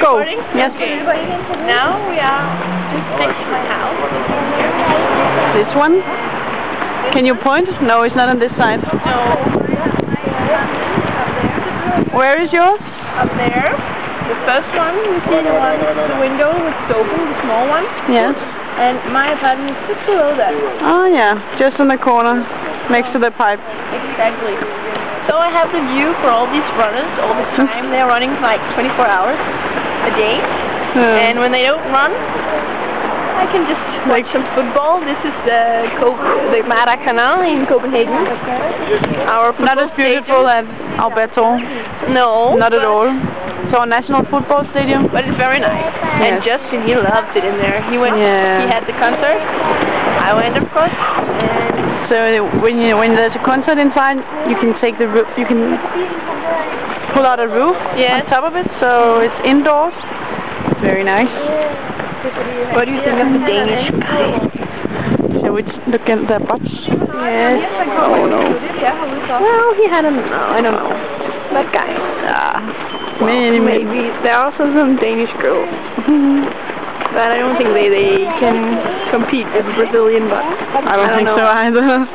Go. Recording? Yes. Okay. Now we are just next to my house. This one? Can you point? No, it's not on this side. No. Where is yours? Up there. The first one, you see the one, the window which is open, the small one. Yes. And my apartment is just below that. Oh yeah, just in the corner, next to the pipe. Exactly. So I have the view for all these runners all the time. They're running like 24 hours a day. And when they don't run, I can just watch some football. This is the Maracanã in Copenhagen. Our Not as beautiful as Alberto. No. Not at all. So a national football stadium. But it's very nice. And Yes. Justin, he loved it in there. He went. Yeah. He had the concert. I went, of course. And So when there's a concert inside, you can take the roof. You can pull out a roof Yes. on top of it, so it's indoors. Very nice. what do you think of the Danish guy? Shall we look at their butts? Yes. Oh no. Well, he had a. No, I don't know. That guy. Maybe. There are also some Danish girls. But I don't think they can compete with Brazilian butts. I don't think so either.